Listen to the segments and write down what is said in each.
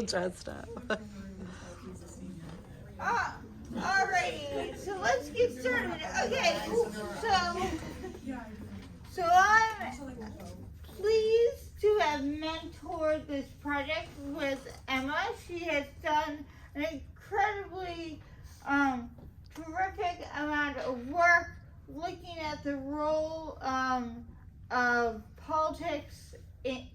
dressed up. Alrighty, so let's get started. Okay, so I'm pleased to have mentored this project with Emma. She has done an incredibly terrific amount of work looking at the role of politics in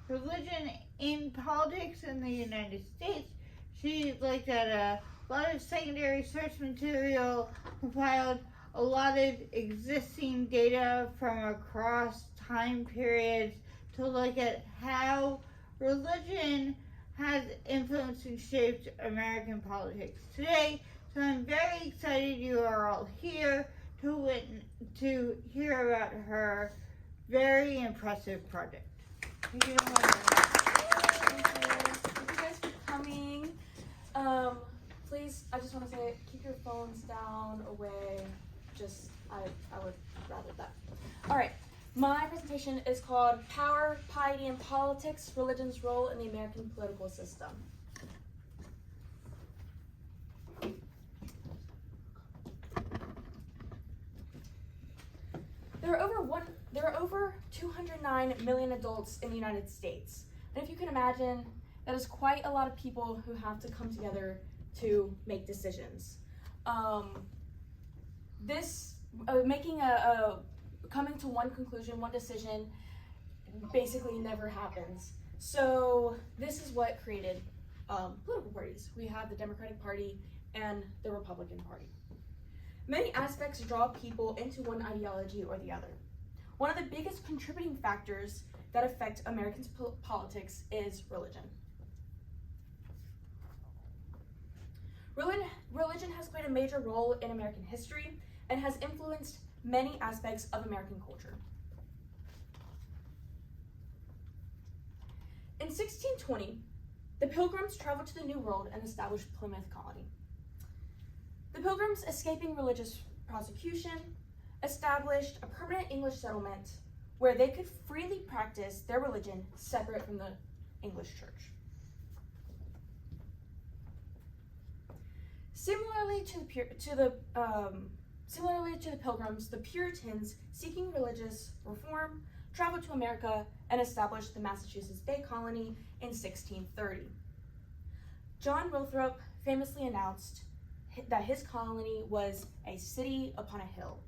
religion in politics in the United States. She looked at a lot of secondary source material, compiled a lot of existing data from across time periods to look at how religion has influenced and shaped American politics today. So I'm very excited you are all here to hear about her very impressive project. Thank you guys for coming. Please, I just want to say, keep your phones down, away. I would rather that. All right, my presentation is called Power, Piety, and Politics, Religion's Role in the American Political System. There are over 209 million adults in the United States. And if you can imagine, that is quite a lot of people who have to come together to make decisions. Coming to one conclusion, one decision, basically never happens. So this is what created political parties. We have the Democratic Party and the Republican Party. Many aspects draw people into one ideology or the other. One of the biggest contributing factors that affect American politics is religion. Religion has played a major role in American history and has influenced many aspects of American culture. In 1620, the Pilgrims traveled to the New World and established Plymouth Colony. The Pilgrims, escaping religious persecution, established a permanent English settlement where they could freely practice their religion separate from the English church. Similarly to the Pilgrims, the Puritans, seeking religious reform, traveled to America and established the Massachusetts Bay Colony in 1630. John Winthrop famously announced that his colony was a city upon a hill,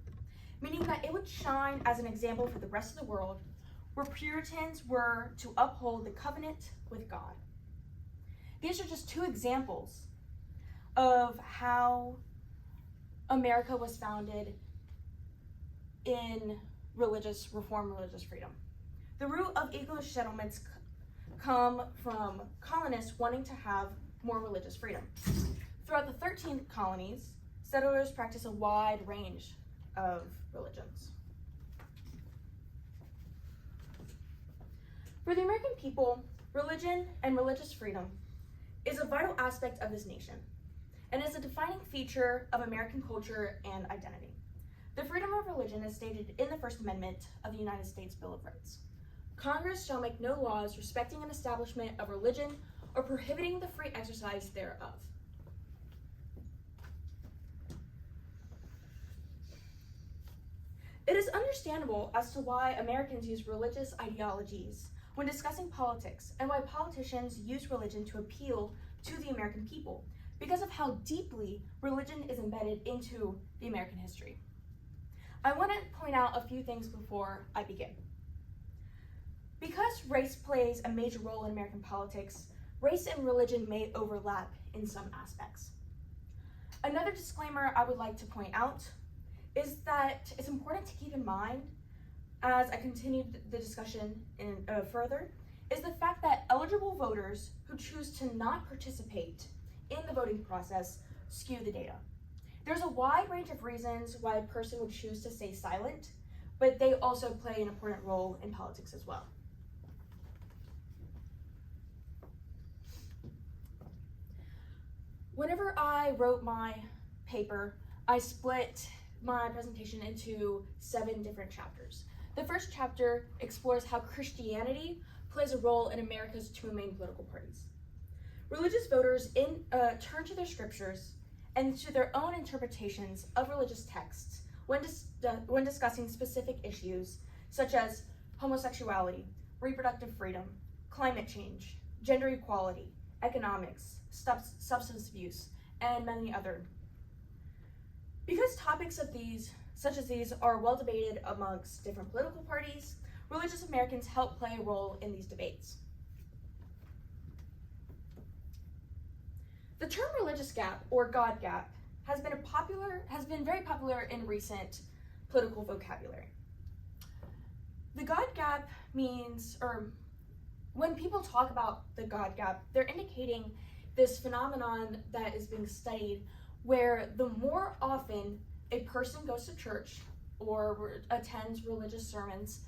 meaning that it would shine as an example for the rest of the world, where Puritans were to uphold the covenant with God. These are just two examples of how America was founded in religious reform, religious freedom. The root of English settlements come from colonists wanting to have more religious freedom. Throughout the 13 colonies, settlers practiced a wide range of religions. For the American people, religion and religious freedom is a vital aspect of this nation and is a defining feature of American culture and identity. The freedom of religion is stated in the First Amendment of the United States Bill of Rights. Congress shall make no laws respecting an establishment of religion or prohibiting the free exercise thereof. It is understandable as to why Americans use religious ideologies when discussing politics and why politicians use religion to appeal to the American people because of how deeply religion is embedded into the American history. I want to point out a few things before I begin. Because race plays a major role in American politics, race and religion may overlap in some aspects. Another disclaimer I would like to point out is that it's important to keep in mind, as I continue the discussion further, is the fact that eligible voters who choose to not participate in the voting process skew the data. There's a wide range of reasons why a person would choose to stay silent, but they also play an important role in politics as well. Whenever I wrote my paper, I split my presentation into 7 different chapters. The first chapter explores how Christianity plays a role in America's 2 main political parties. Religious voters turn to their scriptures and to their own interpretations of religious texts when discussing specific issues such as homosexuality, reproductive freedom, climate change, gender equality, economics, substance abuse, and many other. Because topics such as these are well debated amongst different political parties, religious Americans help play a role in these debates. The term religious gap or God gap has been very popular in recent political vocabulary. The God gap means, or when people talk about the God gap, they're indicating this phenomenon that is being studied where the more often a person goes to church or attends religious sermons,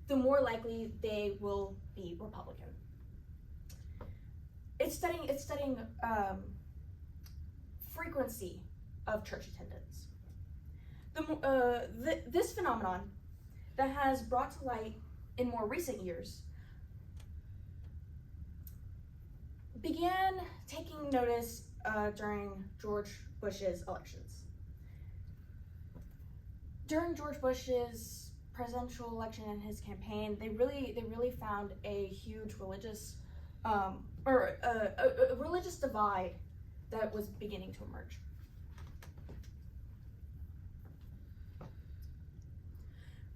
the more likely they will be Republican. It's studying frequency of church attendance. This phenomenon that has brought to light in more recent years began taking notice during George Bush's elections. During George Bush's presidential election and his campaign, they really found a huge religious religious divide that was beginning to emerge.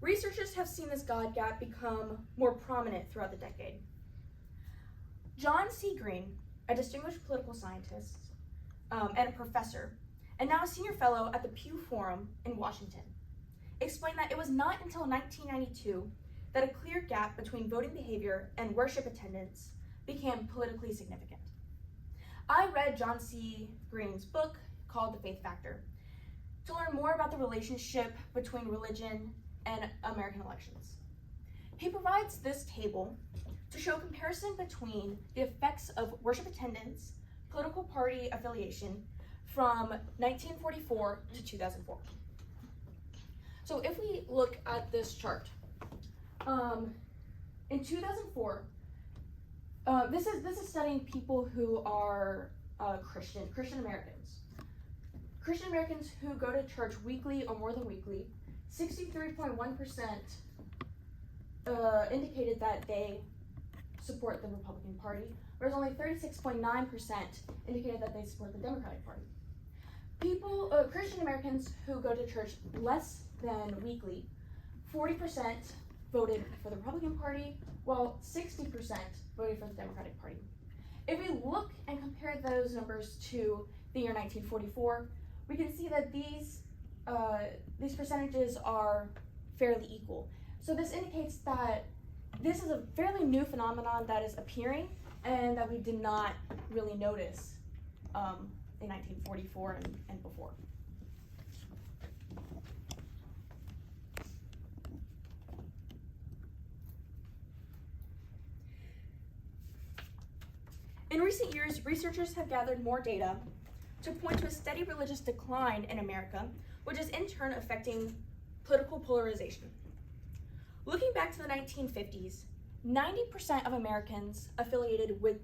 Researchers have seen this God gap become more prominent throughout the decade. John C. Green, a distinguished political scientist and a professor, and now a senior fellow at the Pew Forum in Washington, explained that it was not until 1992 that a clear gap between voting behavior and worship attendance became politically significant. I read John C. Green's book called The Faith Factor to learn more about the relationship between religion and American elections. He provides this table to show comparison between the effects of worship attendance, political party affiliation from 1944 to 2004. So if we look at this chart, in 2004, this is studying people who are Christian Americans. Christian Americans who go to church weekly or more than weekly, 63.1% indicated that they support the Republican Party, whereas only 36.9% indicated that they support the Democratic Party. Christian Americans who go to church less than weekly, 40% voted for the Republican Party, while 60% voted for the Democratic Party. If we look and compare those numbers to the year 1944, we can see that these percentages are fairly equal. So this indicates that this is a fairly new phenomenon that is appearing and that we did not really notice in 1944 and before. In recent years, researchers have gathered more data to point to a steady religious decline in America, which is in turn affecting political polarization. Looking back to the 1950s, 90% of Americans affiliated with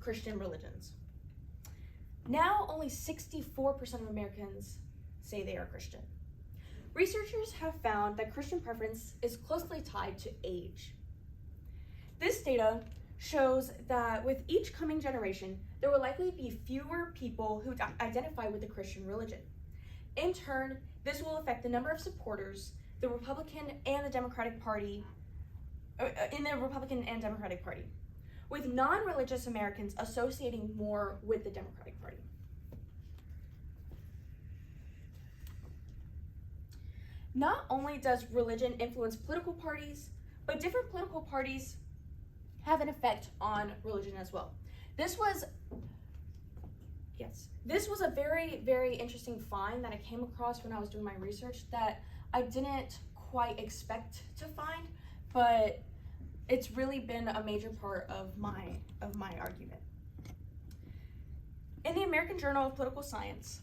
Christian religions. Now, only 64% of Americans say they are Christian. Researchers have found that Christian preference is closely tied to age. This data shows that with each coming generation, there will likely be fewer people who identify with the Christian religion. In turn, this will affect the number of supporters the Republican and Democratic Party, with non-religious Americans associating more with the Democratic Party. Not only does religion influence political parties, but different political parties have an effect on religion as well. This was a very, very interesting find that I came across when I was doing my research that I didn't quite expect to find, but it's really been a major part of my argument. In the American Journal of Political Science,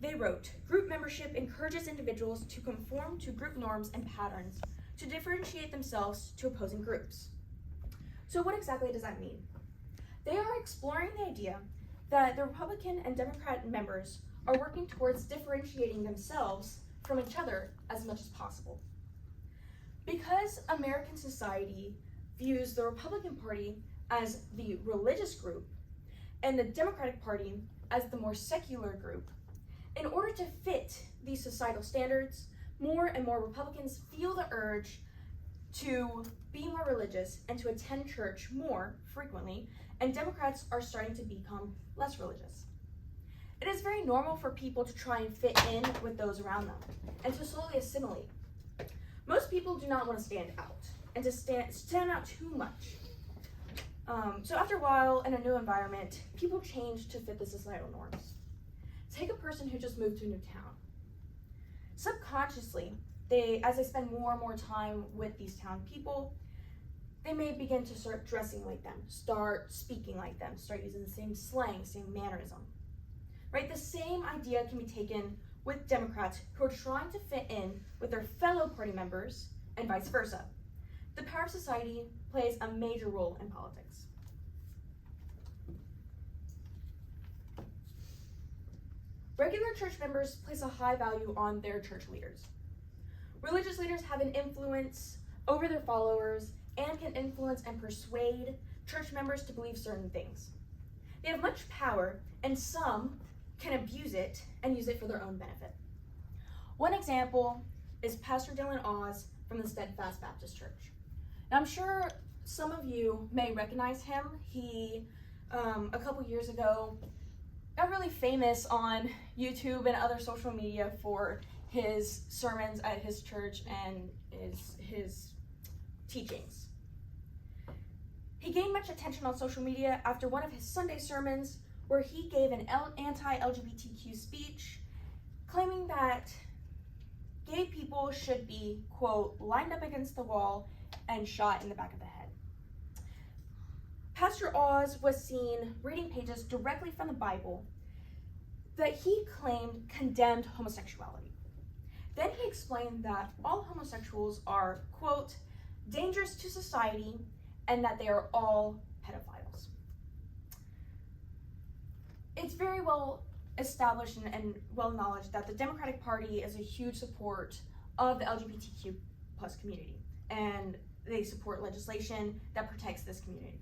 they wrote, "Group membership encourages individuals to conform to group norms and patterns to differentiate themselves to opposing groups." So what exactly does that mean? They are exploring the idea that the Republican and Democrat members are working towards differentiating themselves from each other as much as possible. Because American society views the Republican Party as the religious group and the Democratic Party as the more secular group, in order to fit these societal standards, more and more Republicans feel the urge to be more religious and to attend church more frequently, and Democrats are starting to become less religious. It is very normal for people to try and fit in with those around them and to slowly assimilate. Most people do not want to stand out and to stand out too much. So after a while in a new environment, people change to fit the societal norms. Take a person who just moved to a new town. Subconsciously, as they spend more and more time with these town people, they may begin to start dressing like them, start speaking like them, start using the same slang, same mannerism. Right? The same idea can be taken with Democrats who are trying to fit in with their fellow party members and vice versa. The power of society plays a major role in politics. Regular church members place a high value on their church leaders. Religious leaders have an influence over their followers and can influence and persuade church members to believe certain things. They have much power, and some can abuse it and use it for their own benefit. One example is Pastor Dylan Oz from the Steadfast Baptist Church. Now, I'm sure some of you may recognize him. He, a couple years ago, got really famous on YouTube and other social media for his sermons at his church and his teachings. He gained much attention on social media after one of his Sunday sermons where he gave an anti-LGBTQ speech claiming that gay people should be, quote, lined up against the wall and shot in the back of the head. Pastor Oz was seen reading pages directly from the Bible that he claimed condemned homosexuality. Then he explained that all homosexuals are, quote, dangerous to society and that they are all pedophiles. It's very well established and well acknowledged that the Democratic Party is a huge support of the LGBTQ plus community, and they support legislation that protects this community.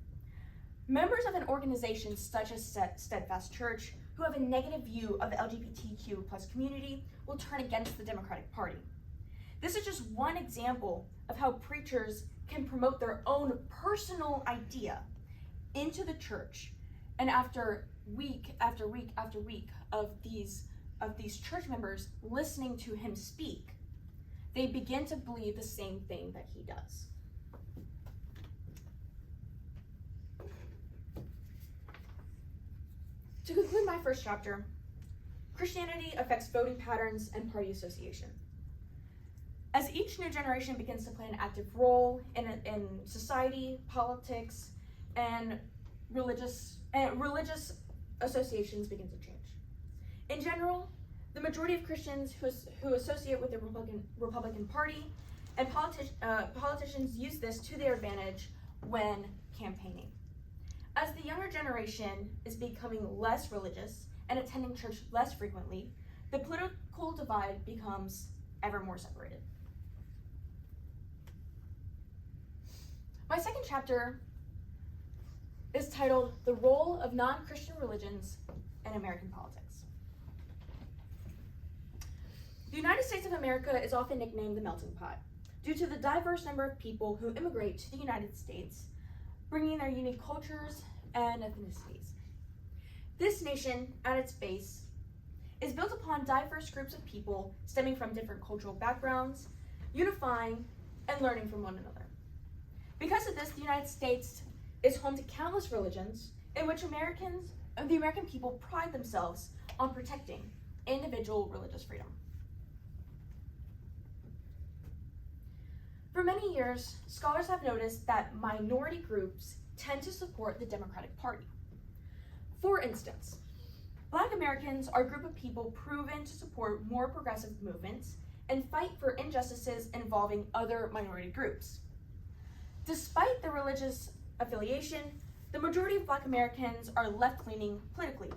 Members of an organization such as Steadfast Church who have a negative view of the LGBTQ plus community will turn against the Democratic Party. This is just one example of how preachers can promote their own personal idea into the church, and after week after week after week of these church members listening to him speak, they begin to believe the same thing that he does. To conclude my first chapter, Christianity affects voting patterns and party association. As each new generation begins to play an active role in society, politics, and religious associations begin to change. In general, the majority of Christians who associate with the Republican Party and politicians use this to their advantage when campaigning. As the younger generation is becoming less religious and attending church less frequently, the political divide becomes ever more separated. My second chapter is titled The Role of Non-Christian Religions in American Politics. The United States of America is often nicknamed the melting pot due to the diverse number of people who immigrate to the United States, bringing their unique cultures and ethnicities. This nation, at its base, is built upon diverse groups of people stemming from different cultural backgrounds, unifying and learning from one another. Because of this, the United States is home to countless religions in which the American people pride themselves on protecting individual religious freedom. For many years, scholars have noticed that minority groups tend to support the Democratic Party. For instance, Black Americans are a group of people proven to support more progressive movements and fight for injustices involving other minority groups. Despite the religious affiliation, the majority of Black Americans are left-leaning politically.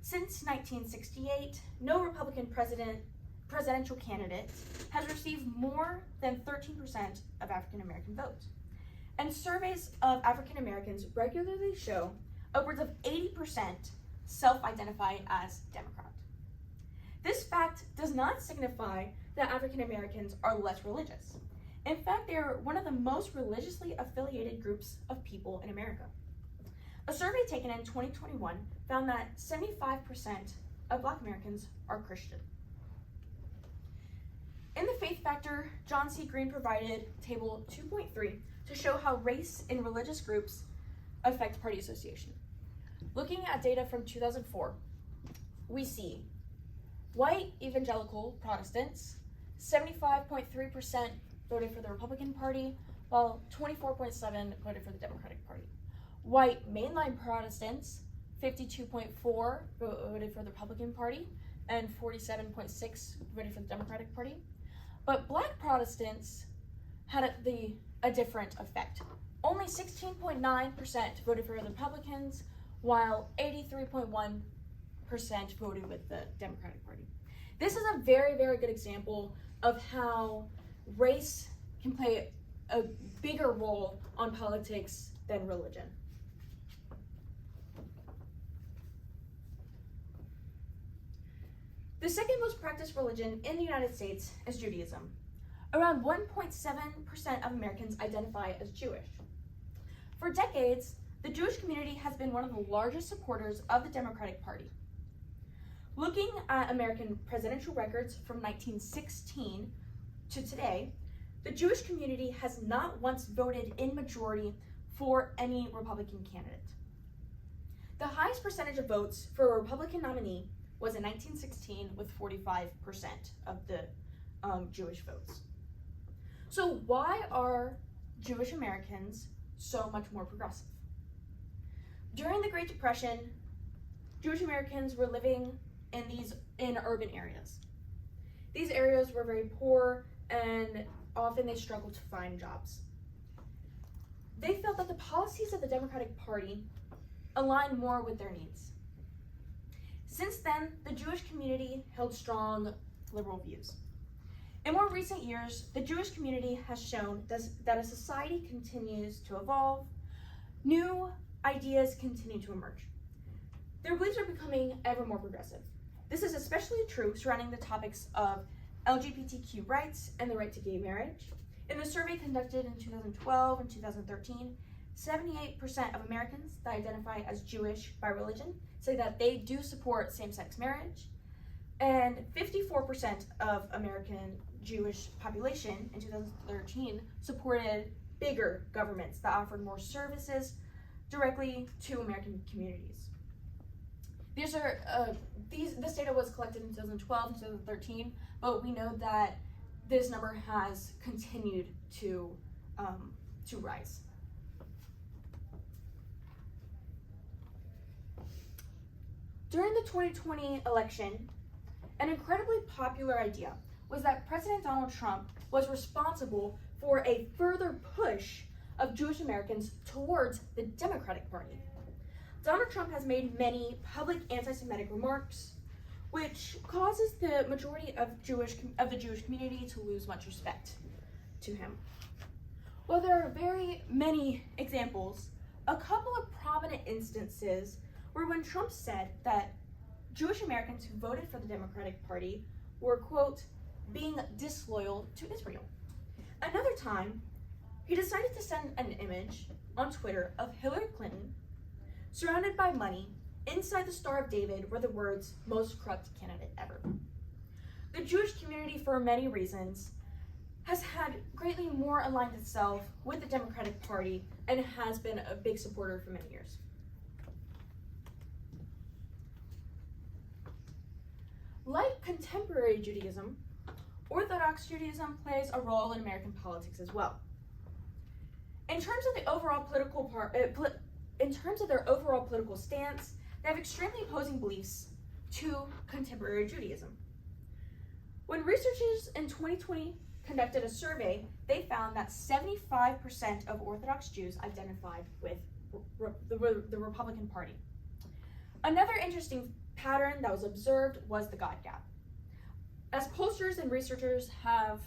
Since 1968, no Republican presidential candidate has received more than 13% of African American votes. And surveys of African Americans regularly show upwards of 80% self-identify as Democrat. This fact does not signify that African Americans are less religious. In fact, they are one of the most religiously affiliated groups of people in America. A survey taken in 2021 found that 75% of Black Americans are Christian. In the faith factor, John C. Green provided table 2.3 to show how race in religious groups affect party association. Looking at data from 2004, we see white evangelical Protestants, 75.3% voted for the Republican Party, while 24.7% voted for the Democratic Party. White mainline Protestants, 52.4% voted for the Republican Party, and 47.6% voted for the Democratic Party. But Black Protestants had a different effect. Only 16.9% voted for the Republicans, while 83.1% voted with the Democratic Party. This is a very, very good example of how race can play a bigger role on politics than religion. The second most practiced religion in the United States is Judaism. Around 1.7% of Americans identify as Jewish. For decades, the Jewish community has been one of the largest supporters of the Democratic Party. Looking at American presidential records from 1916 to today, the Jewish community has not once voted in majority for any Republican candidate. The highest percentage of votes for a Republican nominee was in 1916 with 45% of the Jewish votes. So why are Jewish Americans so much more progressive? During the Great Depression, Jewish Americans were living in urban areas. These areas were very poor and often they struggled to find jobs. They felt that the policies of the Democratic Party aligned more with their needs. Since then, the Jewish community held strong liberal views. In more recent years, the Jewish community has shown that as society continues to evolve, new ideas continue to emerge. Their beliefs are becoming ever more progressive. This is especially true surrounding the topics of LGBTQ rights and the right to gay marriage. In a survey conducted in 2012 and 2013, 78% of Americans that identify as Jewish by religion say that they do support same-sex marriage, and 54% of American Jewish population in 2013 supported bigger governments that offered more services directly to American communities. This data was collected in 2012 and 2013, but we know that this number has continued to rise. During the 2020 election, an incredibly popular idea was that President Donald Trump was responsible for a further push of Jewish Americans towards the Democratic Party. Donald Trump has made many public anti-Semitic remarks, which causes the majority of the Jewish community to lose much respect to him. While there are very many examples, a couple of prominent instances were when Trump said that Jewish Americans who voted for the Democratic Party were, quote, being disloyal to Israel. Another time, he decided to send an image on Twitter of Hillary Clinton surrounded by money. Inside the Star of David were the words, most corrupt candidate ever. The Jewish community, for many reasons, has had greatly more aligned itself with the Democratic Party and has been a big supporter for many years. Like contemporary Judaism, Orthodox Judaism plays a role in American politics as well. In terms of their overall political stance, they have extremely opposing beliefs to contemporary Judaism. When researchers in 2020 conducted a survey, they found that 75% of Orthodox Jews identified with the Republican Party. Another interesting pattern that was observed was the God gap. As pollsters and researchers have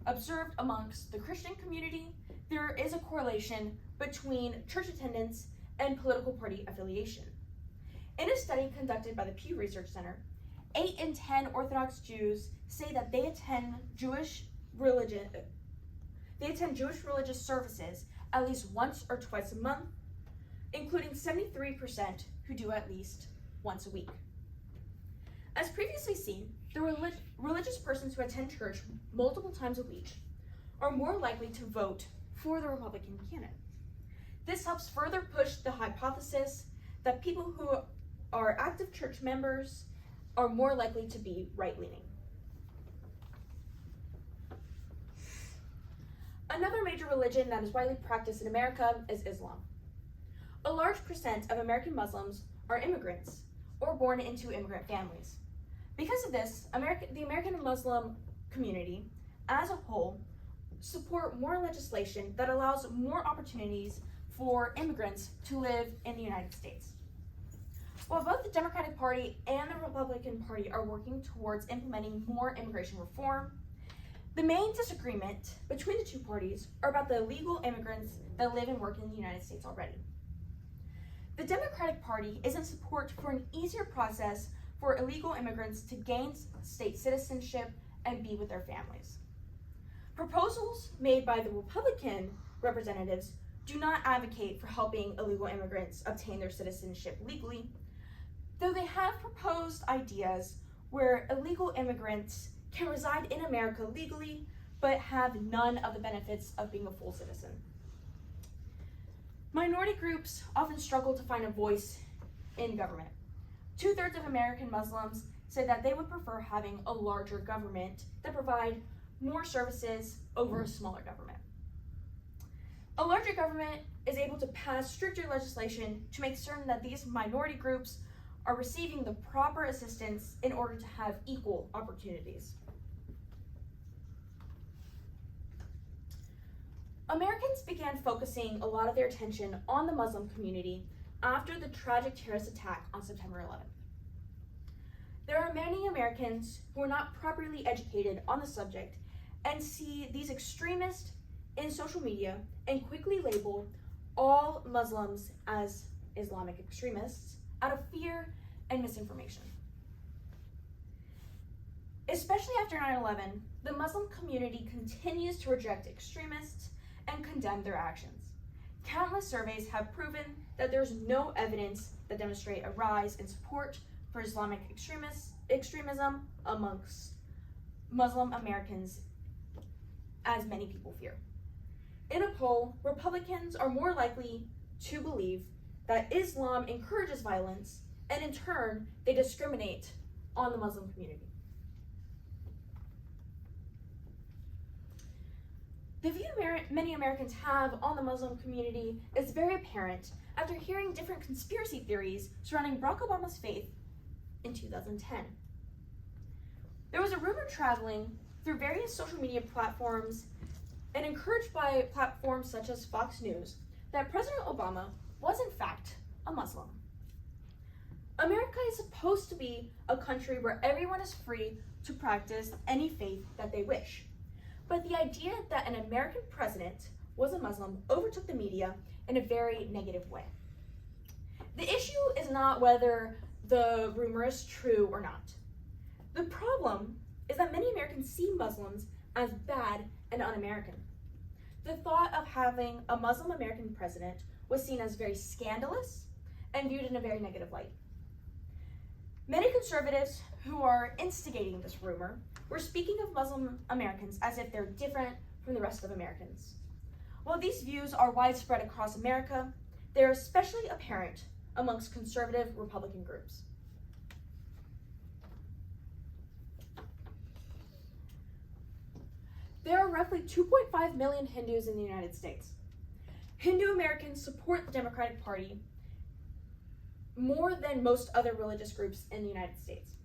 observed amongst the Christian community, there is a correlation between church attendance and political party affiliation. In a study conducted by the Pew Research Center, 8 in 10 Orthodox Jews say that they attend Jewish religious services at least once or twice a month, including 73% who do at least once a week. As previously seen, the religious persons who attend church multiple times a week are more likely to vote for the Republican candidate. This helps further push the hypothesis that people who are active church members are more likely to be right-leaning. Another major religion that is widely practiced in America is Islam. A large percent of American Muslims are immigrants or born into immigrant families. Because of this, the American Muslim community as a whole support more legislation that allows more opportunities for immigrants to live in the United States. While both the Democratic Party and the Republican Party are working towards implementing more immigration reform, the main disagreement between the two parties are about the illegal immigrants that live and work in the United States already. The Democratic Party is in support for an easier process for illegal immigrants to gain state citizenship and be with their families. Proposals made by the Republican representatives do not advocate for helping illegal immigrants obtain their citizenship legally, though they have proposed ideas where illegal immigrants can reside in America legally but have none of the benefits of being a full citizen. Minority groups often struggle to find a voice in government. 2/3 of American Muslims say that they would prefer having a larger government that provide more services over a smaller government. A larger government is able to pass stricter legislation to make certain that these minority groups are receiving the proper assistance in order to have equal opportunities. Americans began focusing a lot of their attention on the Muslim community after the tragic terrorist attack on September 11th. There are many Americans who are not properly educated on the subject and see these extremists in social media and quickly label all Muslims as Islamic extremists out of fear and misinformation. Especially after 9/11, the Muslim community continues to reject extremists and condemn their actions. Countless surveys have proven that there's no evidence that demonstrate a rise in support for Islamic extremism amongst Muslim Americans, as many people fear. In a poll, Republicans are more likely to believe that Islam encourages violence, and in turn, they discriminate on the Muslim community. The view many Americans have on the Muslim community is very apparent after hearing different conspiracy theories surrounding Barack Obama's faith in 2010. There was a rumor traveling through various social media platforms and encouraged by platforms such as Fox News that President Obama was in fact a Muslim. America is supposed to be a country where everyone is free to practice any faith that they wish. But the idea that an American president was a Muslim overtook the media in a very negative way. The issue is not whether the rumor is true or not. The problem is that many Americans see Muslims as bad and un-American. The thought of having a Muslim American president was seen as very scandalous and viewed in a very negative light. Many conservatives who are instigating this rumor were speaking of Muslim Americans as if they're different from the rest of Americans. While these views are widespread across America, they are especially apparent amongst conservative Republican groups. There are roughly 2.5 million Hindus in the United States. Hindu Americans support the Democratic Party more than most other religious groups in the United States.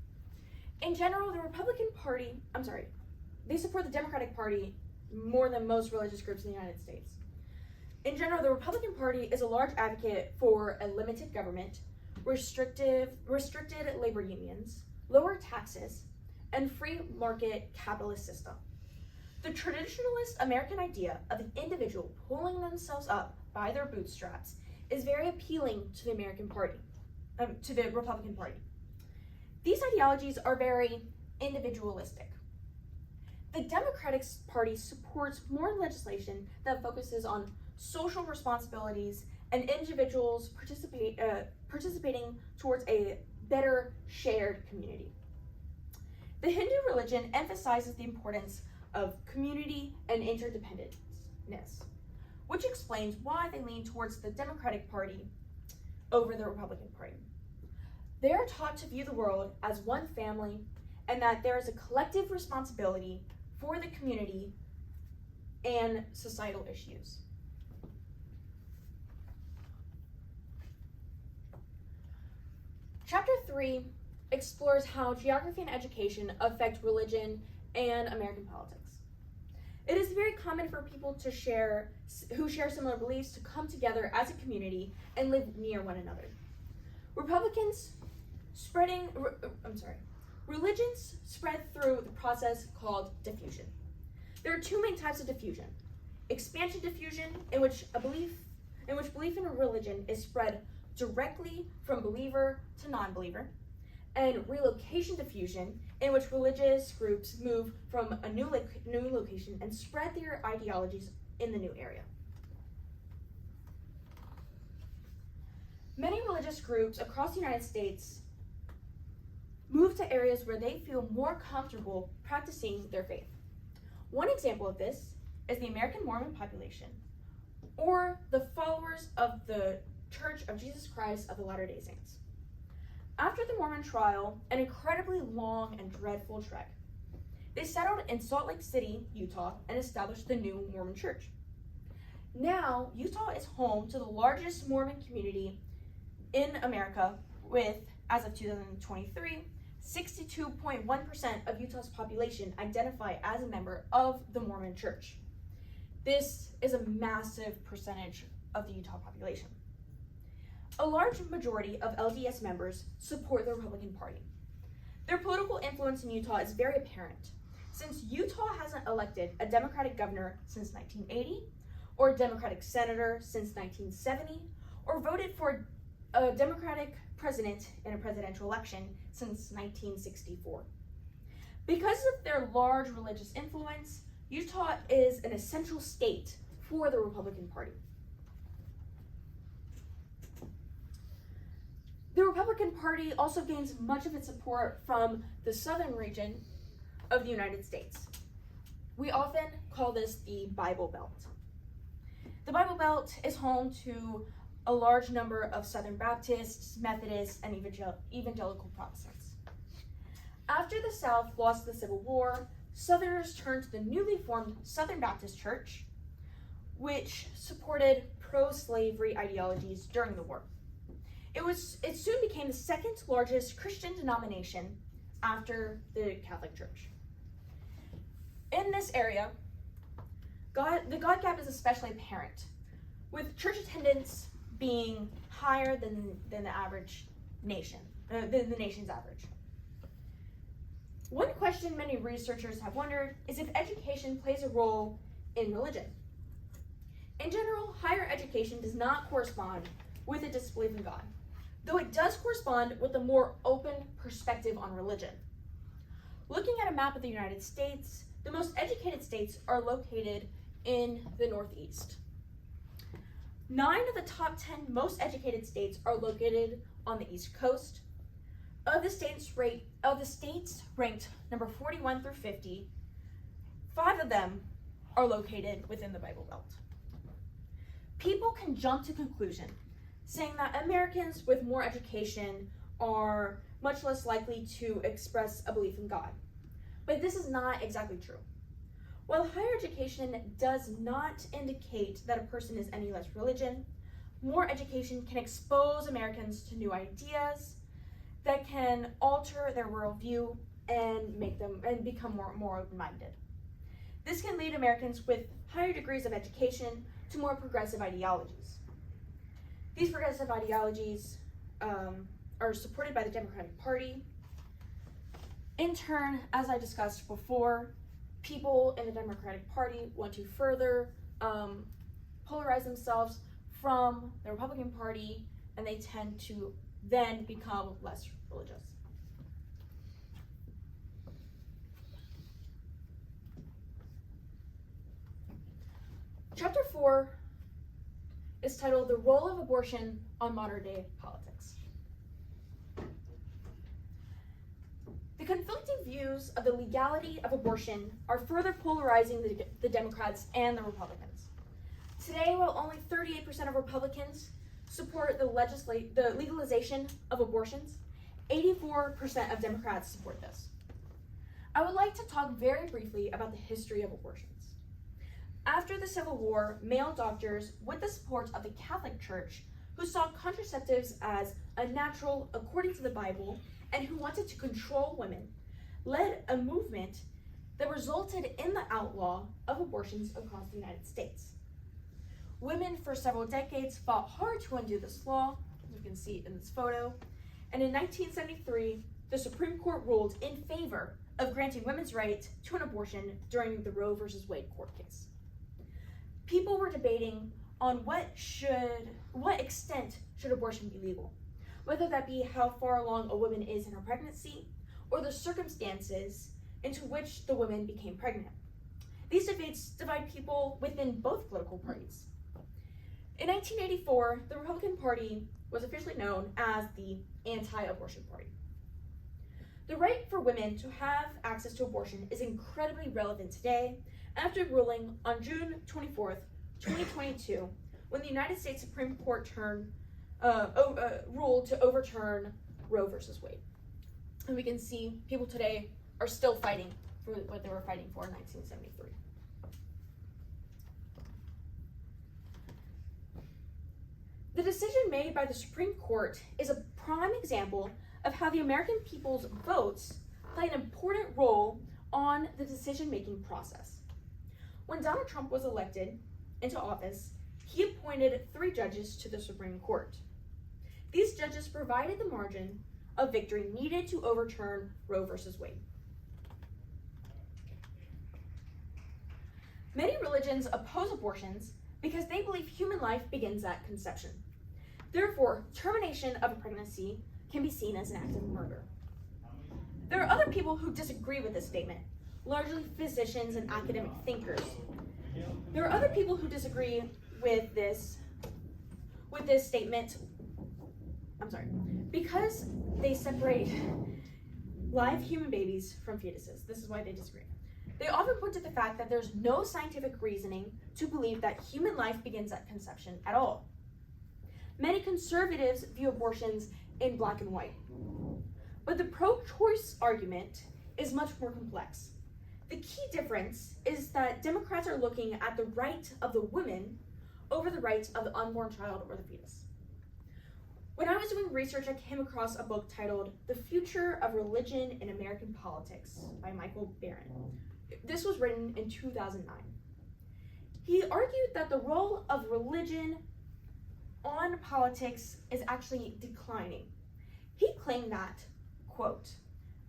In general, they support the Democratic Party more than most religious groups in the United States. In general, the Republican Party is a large advocate for a limited government, restricted labor unions, lower taxes, and free market capitalist system. The traditionalist American idea of an individual pulling themselves up by their bootstraps is very appealing to the to the Republican Party. These ideologies are very individualistic. The Democratic Party supports more legislation that focuses on social responsibilities and individuals participating towards a better shared community. The Hindu religion emphasizes the importance of community and interdependence, which explains why they lean towards the Democratic Party over the Republican Party. They are taught to view the world as one family and that there is a collective responsibility for the community and societal issues. Chapter 3 explores how geography and education affect religion and American politics. It is very common for people who share similar beliefs to come together as a community and live near one another. Religions spread through the process called diffusion. There are two main types of diffusion: expansion diffusion, in which belief in a religion is spread directly from believer to non-believer, and relocation diffusion, in which religious groups move from a new location and spread their ideologies in the new area. Many religious groups across the United States move to areas where they feel more comfortable practicing their faith. One example of this is the American Mormon population, or the followers of the Church of Jesus Christ of the Latter-day Saints. After the Mormon trial, an incredibly long and dreadful trek, they settled in Salt Lake City, Utah, and established the new Mormon Church. Now, Utah is home to the largest Mormon community in America with, as of 2023, 62.1% of Utah's population identify as a member of the Mormon Church. This is a massive percentage of the Utah population. A large majority of LDS members support the Republican Party. Their political influence in Utah is very apparent, since Utah hasn't elected a Democratic governor since 1980, or a Democratic senator since 1970, or voted for a Democratic president in a presidential election since 1964. Because of their large religious influence, Utah is an essential state for the Republican Party. The Republican Party also gains much of its support from the southern region of the United States. We often call this the Bible Belt. The Bible Belt is home to a large number of Southern Baptists, Methodists, and evangelical Protestants. After the South lost the Civil War, Southerners turned to the newly formed Southern Baptist Church, which supported pro-slavery ideologies during the war. It soon became the second largest Christian denomination after the Catholic Church. In this area, the God gap is especially apparent, with church attendance being higher than the average nation, than the nation's average. One question many researchers have wondered is if education plays a role in religion. In general, higher education does not correspond with a disbelief in God, though it does correspond with a more open perspective on religion. Looking at a map of the United States, the most educated states are located in the Northeast. 9 of the top 10 most educated states are located on the East Coast. Of the states ranked number 41 through 50, 5 of them are located within the Bible Belt. People can jump to conclusion, saying that Americans with more education are much less likely to express a belief in God. But this is not exactly true. While higher education does not indicate that a person is any less religious, more education can expose Americans to new ideas that can alter their worldview and become more open-minded. This can lead Americans with higher degrees of education to more progressive ideologies. These progressive ideologies are supported by the Democratic Party. In turn, as I discussed before, people in the Democratic Party want to further polarize themselves from the Republican Party, and they tend to then become less religious. Chapter 4 is titled The Role of Abortion on Modern Day Politics. The conflicting views of the legality of abortion are further polarizing the Democrats and the Republicans. Today, while only 38% of Republicans support the legalization of abortions, 84% of Democrats support this. I would like to talk very briefly about the history of abortions. After the Civil War, male doctors, with the support of the Catholic Church, who saw contraceptives as unnatural according to the Bible, and who wanted to control women, led a movement that resulted in the outlaw of abortions across the United States. Women for several decades fought hard to undo this law, as you can see in this photo, and in 1973, the Supreme Court ruled in favor of granting women's right to an abortion during the Roe v. Wade court case. People were debating on what extent should abortion be legal, whether that be how far along a woman is in her pregnancy or the circumstances into which the woman became pregnant. These debates divide people within both political parties. In 1984, the Republican Party was officially known as the anti-abortion party. The right for women to have access to abortion is incredibly relevant today after ruling on June 24th, 2022, when the United States Supreme Court ruled to overturn Roe v. Wade. And we can see people today are still fighting for what they were fighting for in 1973. The decision made by the Supreme Court is a prime example of how the American people's votes play an important role on the decision-making process. When Donald Trump was elected into office, he appointed 3 judges to the Supreme Court. These judges provided the margin of victory needed to overturn Roe v. Wade. Many religions oppose abortions because they believe human life begins at conception. Therefore, termination of a pregnancy can be seen as an act of murder. There are other people who disagree with this statement, largely physicians and academic thinkers. There are other people who disagree with this statement, because they separate live human babies from fetuses. This is why they disagree. They often point to the fact that there's no scientific reasoning to believe that human life begins at conception at all. Many conservatives view abortions in black and white. But the pro-choice argument is much more complex. The key difference is that Democrats are looking at the right of the woman over the rights of the unborn child or the fetus. When I was doing research, I came across a book titled The Future of Religion in American Politics by Michael Barron. This was written in 2009. He argued that the role of religion on politics is actually declining. He claimed that, quote,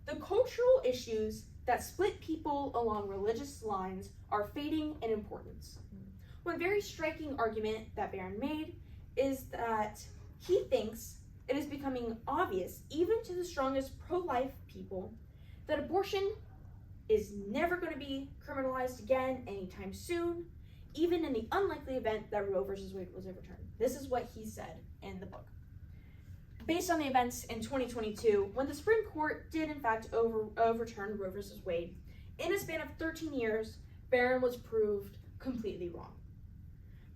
the cultural issues that split people along religious lines are fading in importance. One very striking argument that Barron made is that he thinks it is becoming obvious, even to the strongest pro-life people, that abortion is never going to be criminalized again anytime soon, even in the unlikely event that Roe v. Wade was overturned. This is what he said in the book. Based on the events in 2022, when the Supreme Court did in fact overturn Roe v. Wade, in a span of 13 years, Barron was proved completely wrong.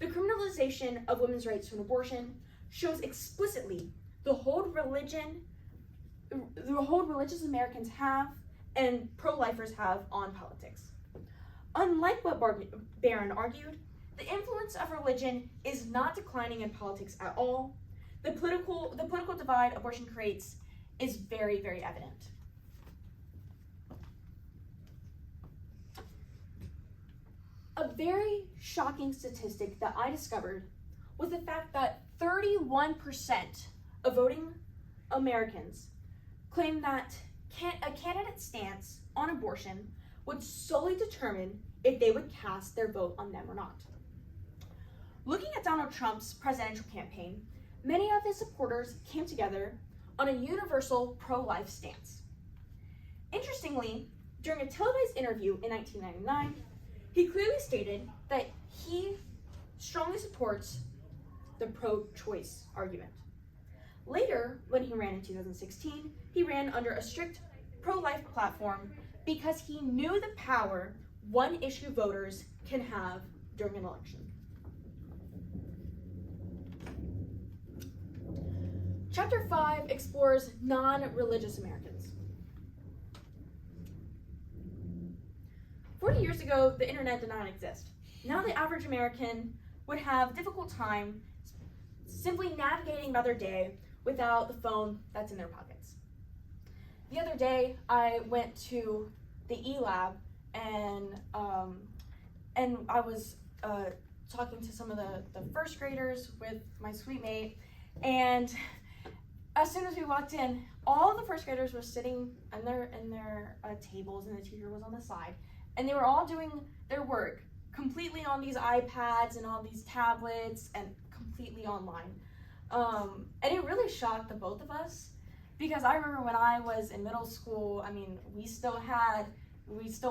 The criminalization of women's rights to an abortion shows explicitly the hold religious Americans have and pro-lifers have on politics. Unlike what Barron argued, the influence of religion is not declining in politics at all. The political divide abortion creates is very, very evident. A very shocking statistic that I discovered was the fact that 31% of voting Americans claim that a candidate's stance on abortion would solely determine if they would cast their vote on them or not. Looking at Donald Trump's presidential campaign, many of his supporters came together on a universal pro-life stance. Interestingly, during a televised interview in 1999, he clearly stated that he strongly supports the pro-choice argument. Later, when he ran in 2016, he ran under a strict pro-life platform because he knew the power one-issue voters can have during an election. Chapter 5 explores non-religious Americans. 40 years ago, the internet did not exist. Now the average American would have a difficult time simply navigating about their day without the phone that's in their pockets. The other day, I went to the E-Lab and I was talking to some of the first graders with my sweet mate, and as soon as we walked in, all the first graders were sitting in their tables, and the teacher was on the side, and they were all doing their work completely on these iPads and all these tablets and completely online. And it really shocked the both of us, because I remember when I was in middle school, I mean, we still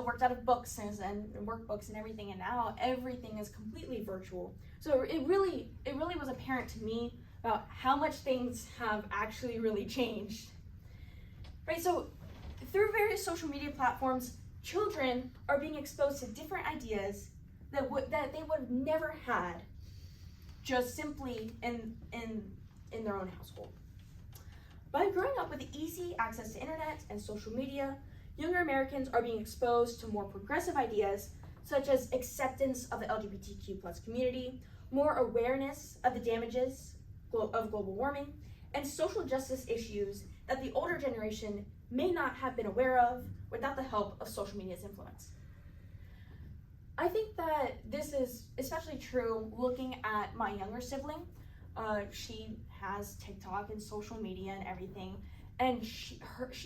worked out of books and workbooks and everything, and now everything is completely virtual. So it really was apparent to me about how much things have actually really changed. Right, so through various social media platforms, children are being exposed to different ideas that they would have never had just simply in their own household. By growing up with easy access to internet and social media, younger Americans are being exposed to more progressive ideas, such as acceptance of the LGBTQ+ community, more awareness of the damages of global warming, and social justice issues that the older generation may not have been aware of without the help of social media's influence. I think that this is especially true looking at my younger sibling. She has TikTok and social media and everything, and she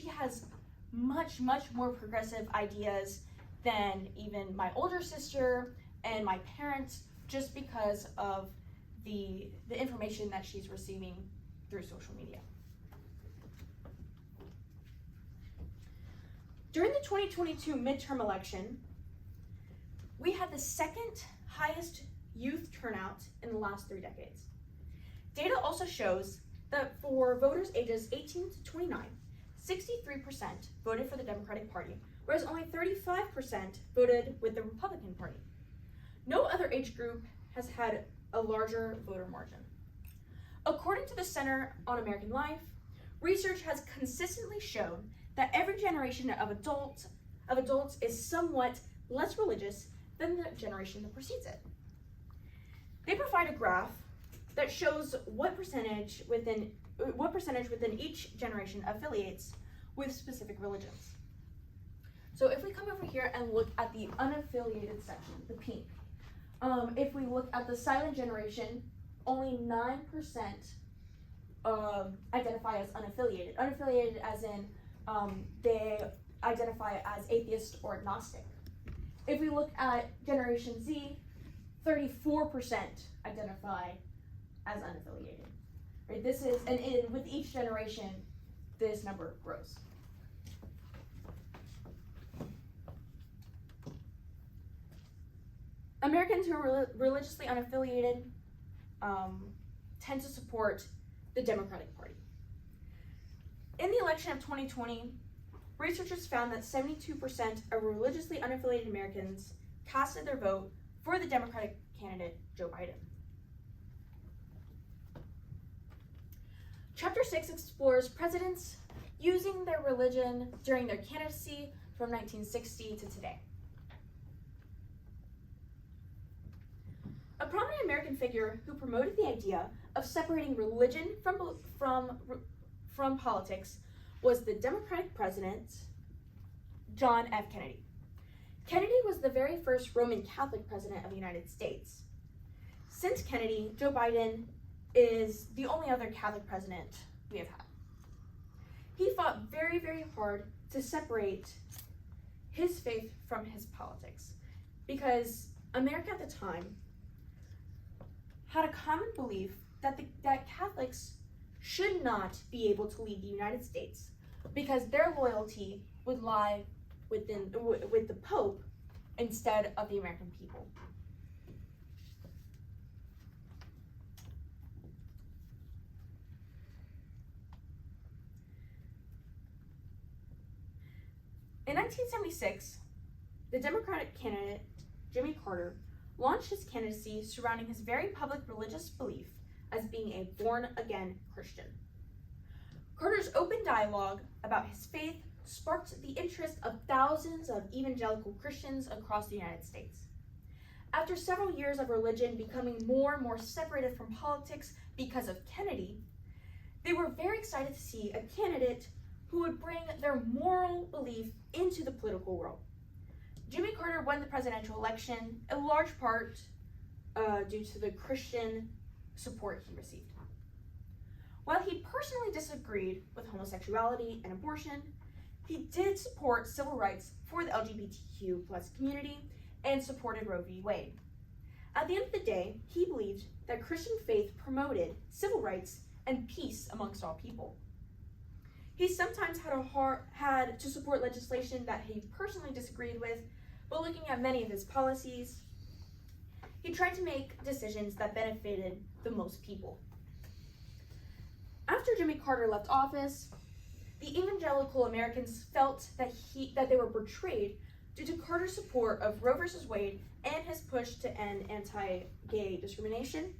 has much more progressive ideas than even my older sister and my parents, just because of the information that she's receiving through social media. During the 2022 midterm election, we had the second highest youth turnout in the last 3 decades. Data also shows that for voters ages 18 to 29, 63% voted for the Democratic Party, whereas only 35% voted with the Republican Party. No other age group has had a larger voter margin. According to the Center on American Life, research has consistently shown that every generation of adults is somewhat less religious than the generation that precedes it. They provide a graph that shows what percentage within each generation affiliates with specific religions. So if we come over here and look at the unaffiliated section, the pink, if we look at the silent generation, only 9% identify as unaffiliated. Unaffiliated as in they identify as atheist or agnostic. If we look at Generation Z, 34% identify as unaffiliated. Right? This is, and with each generation, this number grows. Americans who are religiously unaffiliated tend to support the Democratic Party. In the election of 2020, researchers found that 72% of religiously unaffiliated Americans casted their vote for the Democratic candidate, Joe Biden. Chapter 6 explores presidents using their religion during their candidacy from 1960 to today. A prominent American figure who promoted the idea of separating religion from politics was the Democratic president, John F. Kennedy. Kennedy was the very first Roman Catholic president of the United States. Since Kennedy, Joe Biden is the only other Catholic president we have had. He fought very, very hard to separate his faith from his politics because America at the time had a common belief that Catholics should not be able to lead the United States because their loyalty would lie with the Pope instead of the American people. In 1976, the Democratic candidate, Jimmy Carter, launched his candidacy surrounding his very public religious belief as being a born-again Christian. Carter's open dialogue about his faith sparked the interest of thousands of evangelical Christians across the United States. After several years of religion becoming more and more separated from politics because of Kennedy, they were very excited to see a candidate who would bring their moral belief into the political world. Jimmy Carter won the presidential election, in large part due to the Christian support he received. While he personally disagreed with homosexuality and abortion, he did support civil rights for the LGBTQ+ community and supported Roe v. Wade. At the end of the day, he believed that Christian faith promoted civil rights and peace amongst all people. He sometimes had to support legislation that he personally disagreed with, but looking at many of his policies, he tried to make decisions that benefited the most people. After Jimmy Carter left office, the evangelical Americans felt that they were betrayed due to Carter's support of Roe v. Wade and his push to end anti-gay discrimination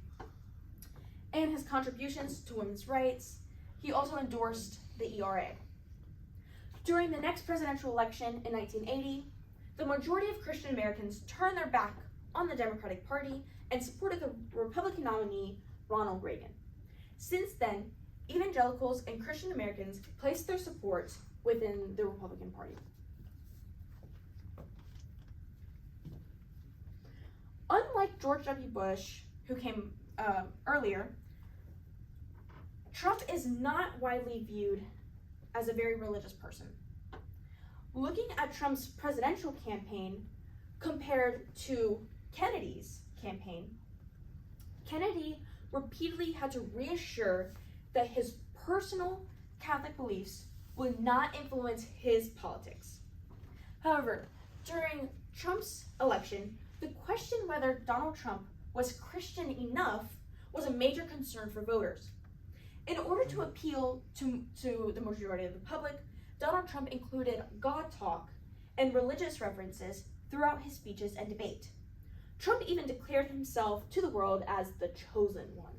and his contributions to women's rights. He also endorsed the ERA. During the next presidential election in 1980, the majority of Christian Americans turned their back on the Democratic Party and supported the Republican nominee, Ronald Reagan. Since then, evangelicals and Christian Americans placed their support within the Republican Party. Unlike George W. Bush, who came earlier, Trump is not widely viewed as a very religious person. Looking at Trump's presidential campaign compared to Kennedy's campaign, Kennedy repeatedly had to reassure that his personal Catholic beliefs would not influence his politics. However, during Trump's election, the question whether Donald Trump was Christian enough was a major concern for voters. In order to appeal to the majority of the public, Donald Trump included God talk and religious references throughout his speeches and debate. Trump even declared himself to the world as the chosen one.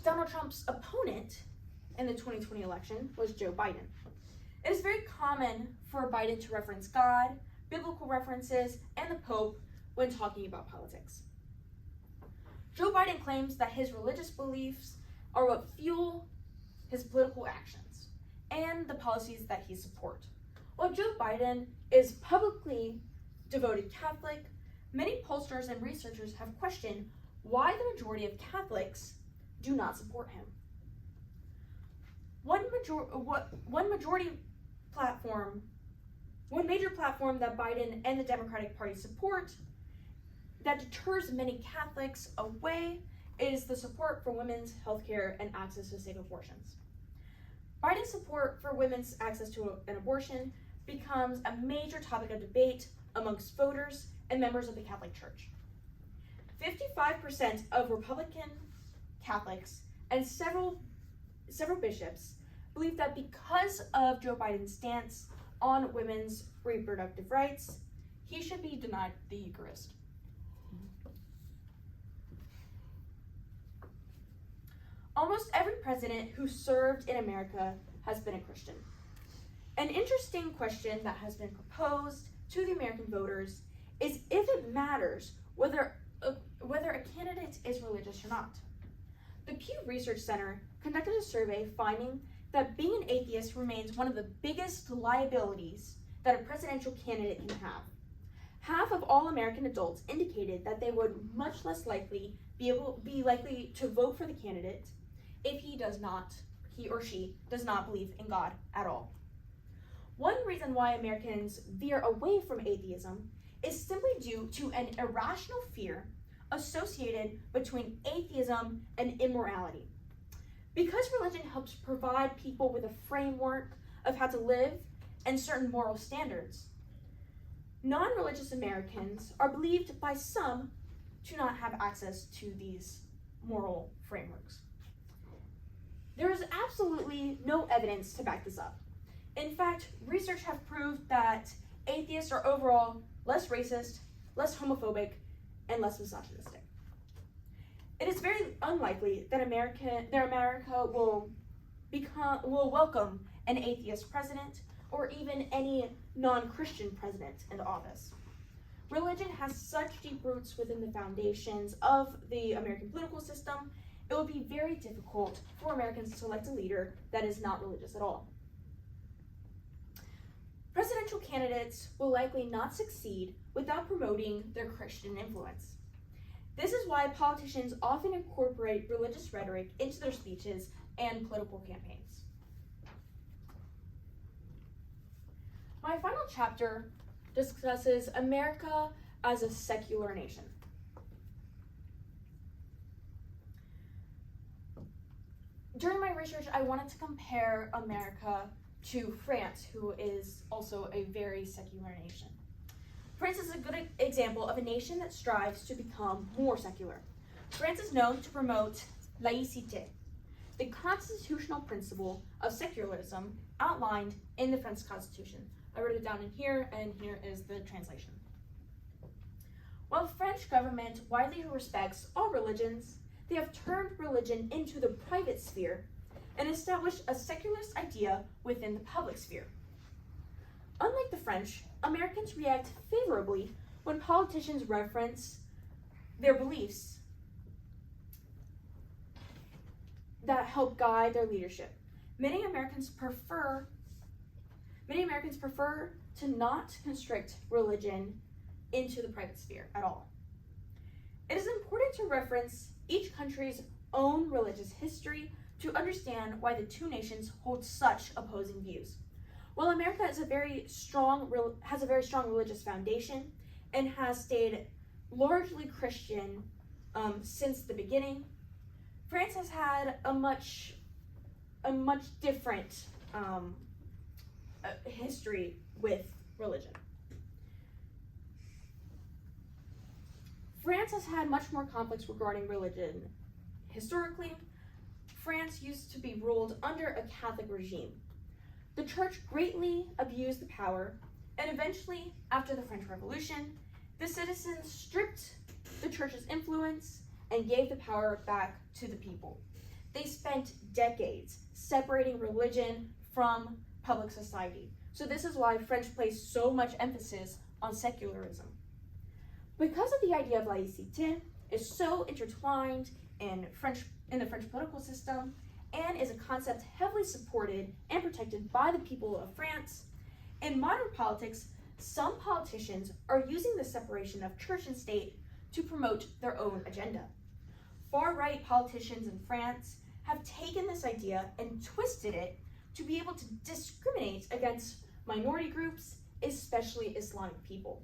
Donald Trump's opponent in the 2020 election was Joe Biden. It is very common for Biden to reference God, biblical references, and the Pope when talking about politics. Joe Biden claims that his religious beliefs are what fuel his political actions and the policies that he supports. While Joe Biden is publicly devoted Catholic, many pollsters and researchers have questioned why the majority of Catholics do not support him. One major platform that Biden and the Democratic Party support that deters many Catholics away is the support for women's health care and access to safe abortions. Biden's support for women's access to an abortion becomes a major topic of debate amongst voters and members of the Catholic Church. 55% of Republican Catholics and several bishops believe that because of Joe Biden's stance on women's reproductive rights, he should be denied the Eucharist. Almost every president who served in America has been a Christian. An interesting question that has been proposed to the American voters is if it matters whether a candidate is religious or not. The Pew Research Center conducted a survey finding that being an atheist remains one of the biggest liabilities that a presidential candidate can have. Half of all American adults indicated that they would much less likely be likely to vote for the candidate if he or she does not believe in God at all. One reason why Americans veer away from atheism is simply due to an irrational fear associated between atheism and immorality. Because religion helps provide people with a framework of how to live and certain moral standards, non-religious Americans are believed by some to not have access to these moral frameworks. There is absolutely no evidence to back this up. In fact, research have proved that atheists are overall less racist, less homophobic, and less misogynistic. It is very unlikely that America will welcome an atheist president or even any non-Christian president in office. Religion has such deep roots within the foundations of the American political system, it would be very difficult for Americans to elect a leader that is not religious at all. Presidential candidates will likely not succeed without promoting their Christian influence. This is why politicians often incorporate religious rhetoric into their speeches and political campaigns. My final chapter discusses America as a secular nation. During my research, I wanted to compare America to France, who is also a very secular nation. France is a good example of a nation that strives to become more secular. France is known to promote laïcité, the constitutional principle of secularism outlined in the French Constitution. I wrote it down in here, and here is the translation. While the French government widely respects all religions, they have turned religion into the private sphere and established a secularist idea within the public sphere. Unlike the French, Americans react favorably when politicians reference their beliefs that help guide their leadership. Many Americans prefer to not constrict religion into the private sphere at all. It is important to reference each country's own religious history to understand why the two nations hold such opposing views. While America has a very strong religious foundation and has stayed largely Christian since the beginning, France has had a much different history with religion. France has had much more conflicts regarding religion. Historically, France used to be ruled under a Catholic regime. The church greatly abused the power, and eventually, after the French Revolution, the citizens stripped the church's influence and gave the power back to the people. They spent decades separating religion from public society. So this is why French placed so much emphasis on secularism. Because of the idea of laïcité is so intertwined in the French political system and is a concept heavily supported and protected by the people of France, in modern politics, some politicians are using the separation of church and state to promote their own agenda. Far-right politicians in France have taken this idea and twisted it to be able to discriminate against minority groups, especially Islamic people.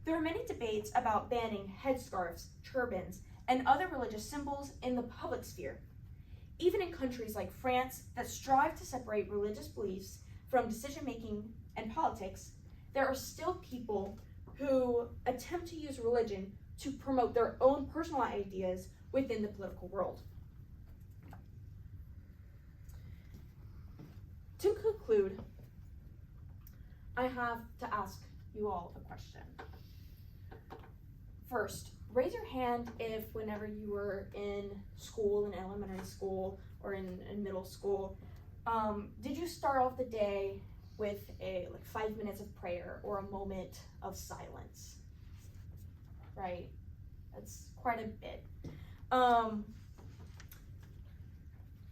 There are many debates about banning headscarves, turbans, and other religious symbols in the public sphere. Even in countries like France that strive to separate religious beliefs from decision-making and politics, there are still people who attempt to use religion to promote their own personal ideas within the political world. To conclude, I have to ask you all a question. First, raise your hand if whenever you were in school, in elementary school, or in middle school, did you start off the day with 5 minutes of prayer or a moment of silence? Right? That's quite a bit.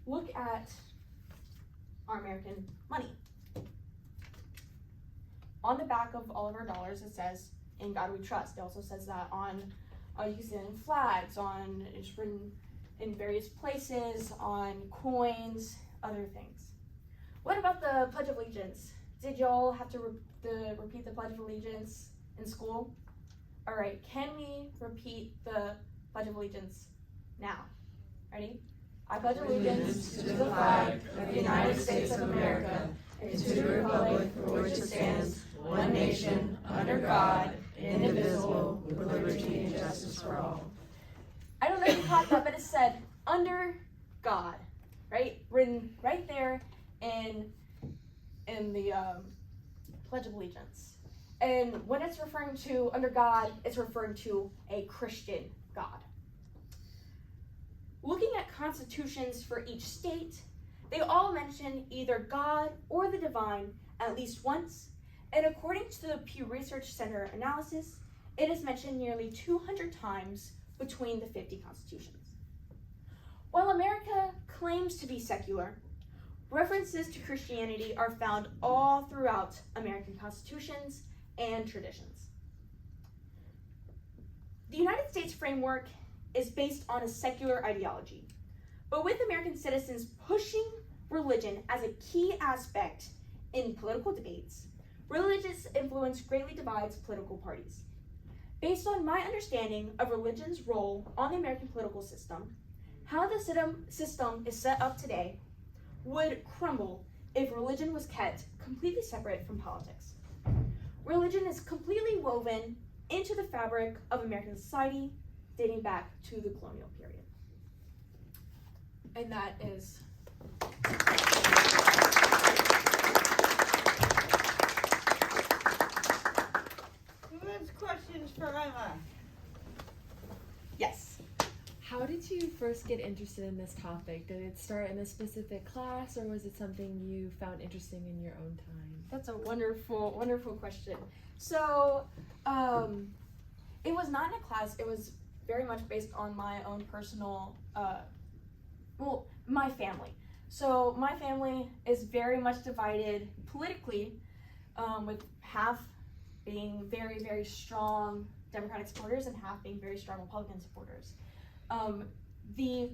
Look at our American money. On the back of all of our dollars, it says, "In God we trust." It also says that on, you can see it in flags, it's written in various places, on coins, other things. What about the Pledge of Allegiance? Did y'all have to repeat the Pledge of Allegiance in school? All right, can we repeat the Pledge of Allegiance now? Ready? I pledge allegiance to the flag of the United States of America and to the republic for which it stands, one nation, under God, indivisible, with liberty and justice for all. I don't know if you caught that, but it said, under God, right? Written right there in the Pledge of Allegiance. And when it's referring to under God, it's referring to a Christian God. Looking at constitutions for each state, they all mention either God or the divine at least once, and according to the Pew Research Center analysis, it is mentioned nearly 200 times between the 50 constitutions. While America claims to be secular, references to Christianity are found all throughout American constitutions and traditions. The United States framework is based on a secular ideology, but with American citizens pushing religion as a key aspect in political debates, religious influence greatly divides political parties. Based on my understanding of religion's role on the American political system, how the system is set up today would crumble if religion was kept completely separate from politics. Religion is completely woven into the fabric of American society, dating back to the colonial period. And that is Who has questions for Emma? yes. How did you first get interested in this topic? Did it start in a specific class, or was it something you found interesting in your own time? That's a wonderful, wonderful question. So, it was not in a class. It was very much based on my own personal, my family. So my family is very much divided politically, with half being very, very strong Democratic supporters and half being very strong Republican supporters. The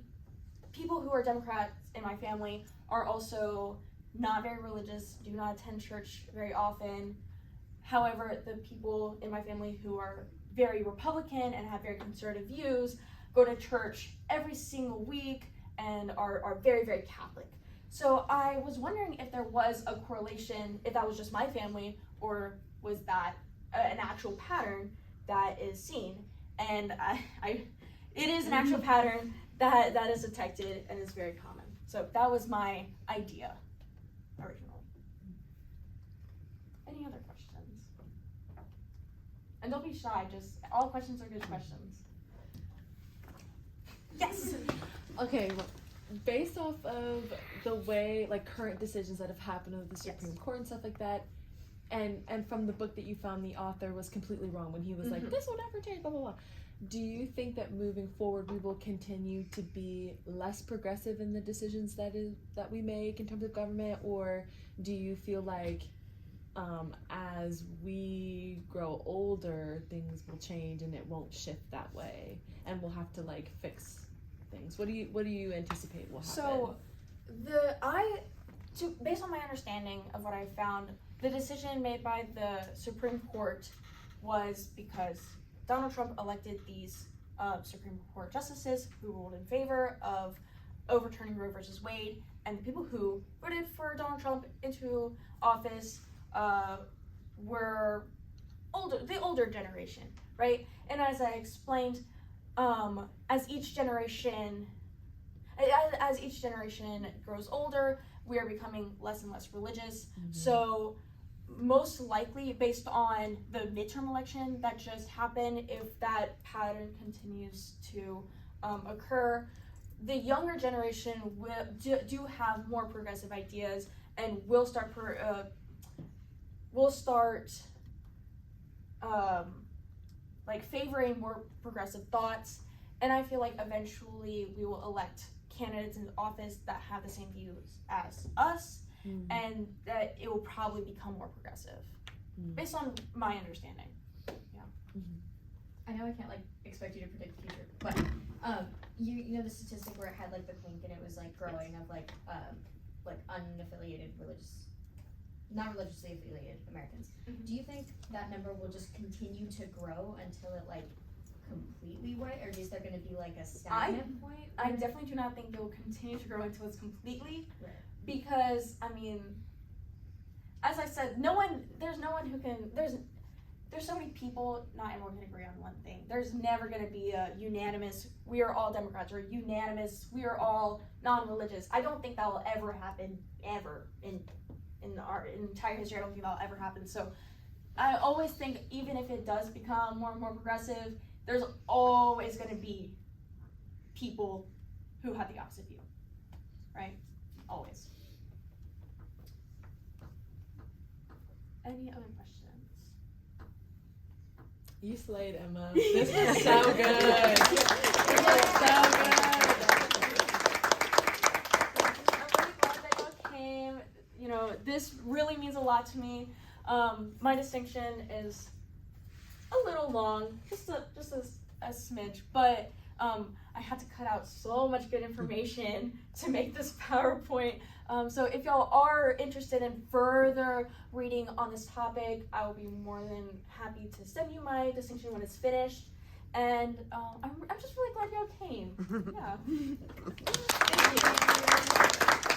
people who are Democrats in my family are also not very religious, do not attend church very often. However, the people in my family who are very Republican and have very conservative views go to church every single week and are very, very Catholic. So I was wondering if there was a correlation, if that was just my family, or was that an actual pattern that is seen. And it is an actual pattern that is detected and is very common. So that was my idea originally. Any other questions? And don't be shy, just all questions are good questions. Yes. Okay, well, based off of the way, like, current decisions that have happened with the Supreme Court and stuff like that, and from the book that you found, the author was completely wrong when he was like, this will never change, blah, blah, blah. Do you think that moving forward we will continue to be less progressive in the decisions that we make in terms of government, or do you feel like as we grow older things will change and it won't shift that way and we'll have to like fix things? What do you anticipate will happen? So based on my understanding of what I found, the decision made by the Supreme Court was because Donald Trump elected these Supreme Court justices who ruled in favor of overturning Roe versus Wade, and the people who voted for Donald Trump into office were the older generation, right? And as I explained, as each generation grows older, we are becoming less and less religious. So most likely, based on the midterm election that just happened, if that pattern continues to occur, the younger generation do have more progressive ideas and will start favoring more progressive thoughts. And I feel like eventually we will elect candidates in office that have the same views as us, and that it will probably become more progressive, based on my understanding. I know I can't like expect you to predict the future, but you know the statistic where it had like the pink and it was like growing of like unaffiliated religious, not religiously affiliated Americans. Do you think that number will just continue to grow until it like completely white, or is there going to be like a stagnant point? I definitely do not think it will continue to grow until it's completely, Right. because I mean, as I said, there's no one who can, there's so many people, not everyone can agree on one thing. There's never going to be a unanimous, we are all Democrats, or unanimous, we are all non-religious. I don't think that will ever happen, ever, in our entire history. I don't think that will ever happen. So I always think, even if it does become more and more progressive, there's always going to be people who have the opposite view, right? Always. Any other questions? You slayed, Emma. This was so good. This was so good. I'm really glad that y'all came. You know, this really means a lot to me. My distinction is a little long, just a smidge, but I had to cut out so much good information to make this PowerPoint. So if y'all are interested in further reading on this topic, I will be more than happy to send you my distinction when it's finished. And I'm just really glad y'all came. Yeah. Thank you.